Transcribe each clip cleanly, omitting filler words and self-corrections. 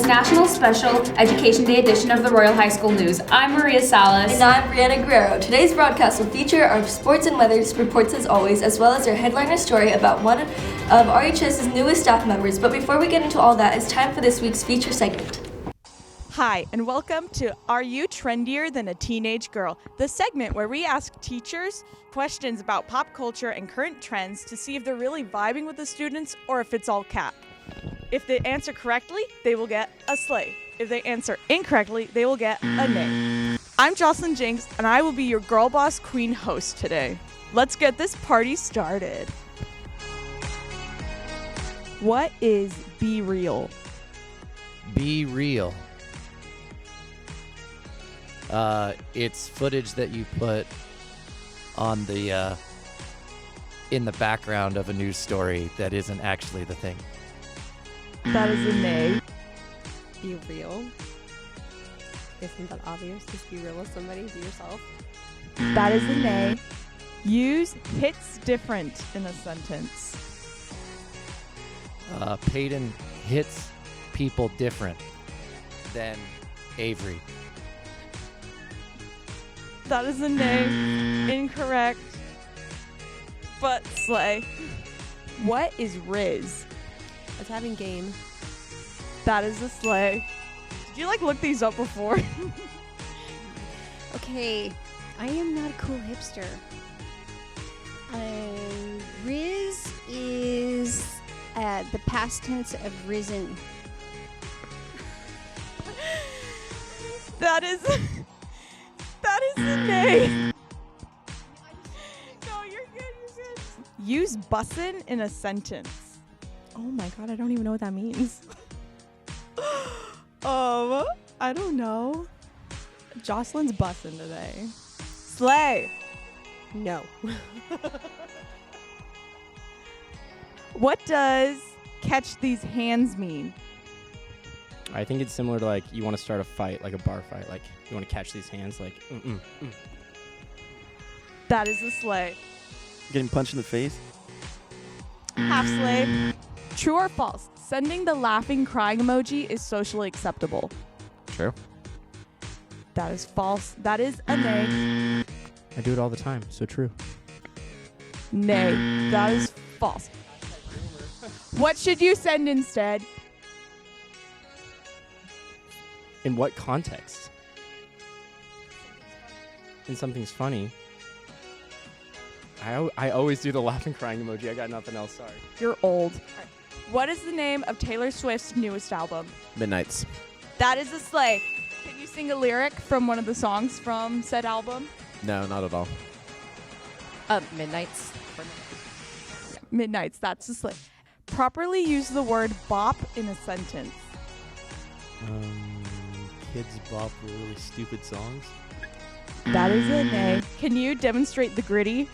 National Special Education Day edition of the Royal High School News. I'm Maria Salas. And I'm Briana Guerrero. Today's broadcast will feature our sports and weather reports as always, as well as our headliner story about one of RHS's newest staff members. But before we get into all that, it's time for this week's feature segment. Hi, and welcome to Are You Trendier Than a Teenage Girl? The segment where we ask teachers questions about pop culture and current trends to see if they're really vibing with the students or if it's all cap. If they answer correctly, they will get a slay. If they answer incorrectly, they will get a nay. I'm Jocelyn Jenks, and I will be your girl boss queen host today. Let's get this party started. What is Be Real? Be Real. It's footage that you put on the in the background of a news story that isn't actually the thing. That is a nay. Be real. Isn't that obvious? Just be real with somebody. Be yourself. That is a nay. Use hits different in a sentence. Paden hits people different than Avarie. That is a nay. Incorrect. But slay. What is Riz? It's having game. That is a slay. Did you look these up before? Okay, I am not a cool hipster. Riz is the past tense of risen. That is a nay. No, you're good. Use bussin' in a sentence. Oh my god, I don't even know what that means. I don't know. Jocelyn's bussin' today. Slay. No. What does catch these hands mean? I think it's similar to you want to start a fight, like a bar fight. You want to catch these hands, That is a slay. Getting punched in the face? Half slay. True or false? Sending the laughing crying emoji is socially acceptable. True. That is false. That is a nay. I do it all the time, so true. Nay. That is false. What should you send instead? In what context? In something's funny. I always do the laughing crying emoji. I got nothing else, sorry. You're old. What is the name of Taylor Swift's newest album? Midnights. That is a slay. Can you sing a lyric from one of the songs from said album? No, not at all. Midnights. Yeah, Midnights, that's a slay. Properly use the word bop in a sentence. Kids bop really stupid songs. That is a nay. Can you demonstrate the gritty?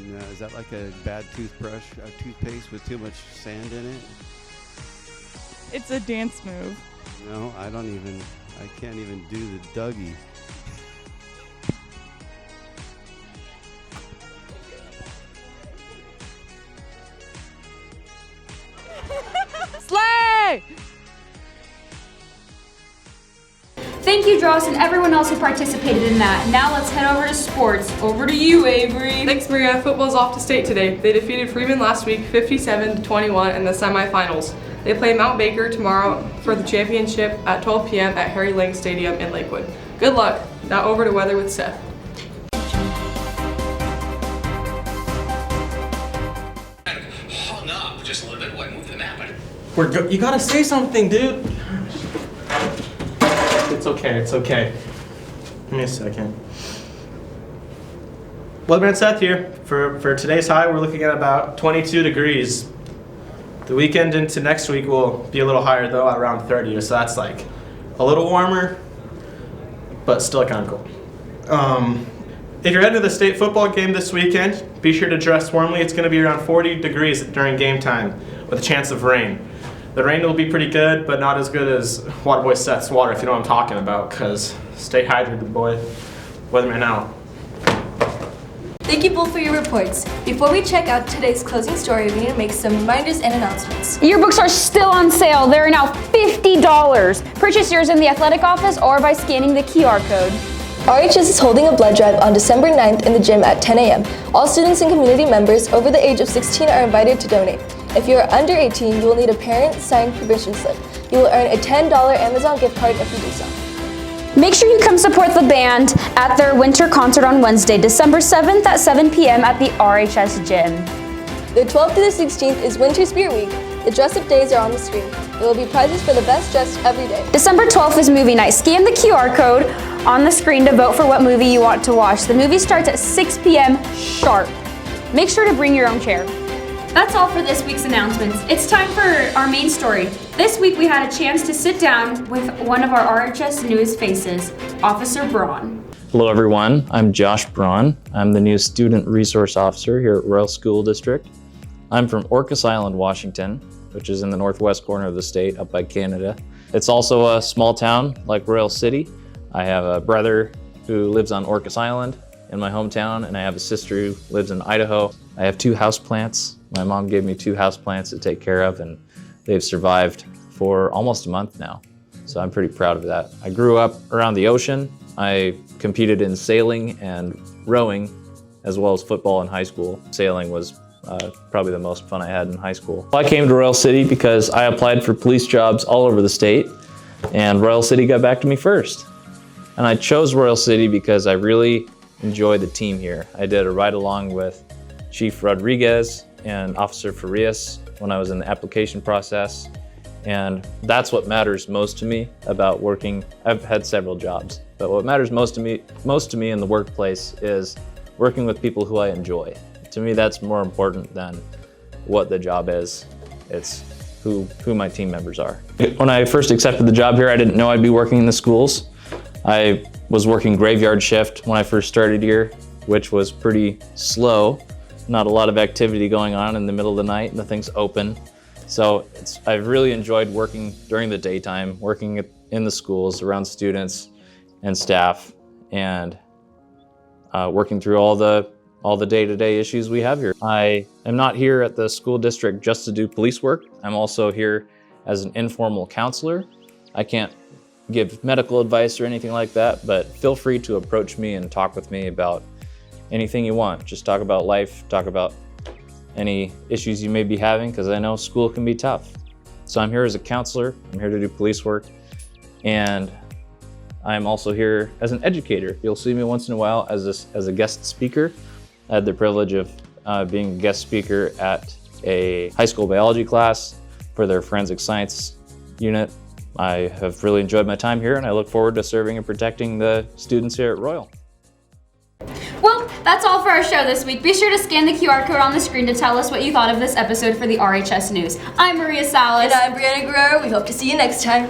No, is that like a bad toothpaste with too much sand in it? It's a dance move. No, I can't even do the Dougie. Slay! Thank you, Josh, and everyone else who participated in that. Now let's head over to sports. Over to you, Avarie. Thanks, Maria. Football's off to state today. They defeated Freeman last week 57-21 in the semifinals. They play Mount Baker tomorrow for the championship at 12 p.m. at Harry Lang Stadium in Lakewood. Good luck. Now over to weather with Seth. Hung up just a little bit. What moved the map? You gotta say something, dude. It's okay. Give me a second. Weatherman Seth here. For today's high, we're looking at about 22 degrees. The weekend into next week will be a little higher though, at around 30, so that's a little warmer, but still kind of cool. If you're heading to the state football game this weekend, be sure to dress warmly. It's going to be around 40 degrees during game time with a chance of rain. The rain will be pretty good, but not as good as Waterboy Seth's water, if you know what I'm talking about, because stay hydrated, boy. Weatherman out. Thank you both for your reports. Before we check out today's closing story, we need to make some reminders and announcements. Yearbooks are still on sale. They're now $50. Purchase yours in the athletic office or by scanning the QR code. RHS is holding a blood drive on December 9th in the gym at 10 a.m. All students and community members over the age of 16 are invited to donate. If you are under 18, you will need a parent-signed permission slip. You will earn a $10 Amazon gift card if you do so. Make sure you come support the band at their winter concert on Wednesday, December 7th at 7 p.m. at the RHS gym. The 12th to the 16th is Winter Spirit Week. The dress-up days are on the screen. There will be prizes for the best dressed every day. December 12th is movie night. Scan the QR code on the screen to vote for what movie you want to watch. The movie starts at 6 p.m. sharp. Make sure to bring your own chair. That's all for this week's announcements. It's time for our main story. This week we had a chance to sit down with one of our RHS newest faces, Officer Bronn. Hello everyone, I'm Josh Bronn. I'm the new Student Resource Officer here at Royal School District. I'm from Orcas Island, Washington, which is in the northwest corner of the state up by Canada. It's also a small town like Royal City. I have a brother who lives on Orcas Island in my hometown, and I have a sister who lives in Idaho. I have 2 houseplants. My mom gave me 2 houseplants to take care of, and they've survived for almost a month now. So I'm pretty proud of that. I grew up around the ocean. I competed in sailing and rowing, as well as football in high school. Sailing was probably the most fun I had in high school. I came to Royal City because I applied for police jobs all over the state, and Royal City got back to me first. And I chose Royal City because I really enjoy the team here. I did a ride-along with Chief Rodriguez and Officer Farias when I was in the application process, and that's what matters most to me about working. I've had several jobs, but what matters most to me in the workplace is working with people who I enjoy. To me, that's more important than what the job is. It's who my team members are. When I first accepted the job here, I didn't know I'd be working in the schools. I was working graveyard shift when I first started here, which was pretty slow. Not a lot of activity going on in the middle of the night, nothing's open. So I've really enjoyed working during the daytime, working in the schools around students and staff, and working through all the day-to-day issues we have here. I am not here at the school district just to do police work. I'm also here as an informal counselor. I can't give medical advice or anything like that, but feel free to approach me and talk with me about anything you want. Just talk about life, talk about any issues you may be having, because I know school can be tough. So I'm here as a counselor, I'm here to do police work, and I'm also here as an educator. You'll see me once in a while as a guest speaker. I had the privilege of being a guest speaker at a high school biology class for their forensic science unit. I have really enjoyed my time here, and I look forward to serving and protecting the students here at Royal. Well, that's all for our show this week. Be sure to scan the QR code on the screen to tell us what you thought of this episode for the RHS News. I'm Maria Salas. And I'm Briana Guerrero. We hope to see you next time.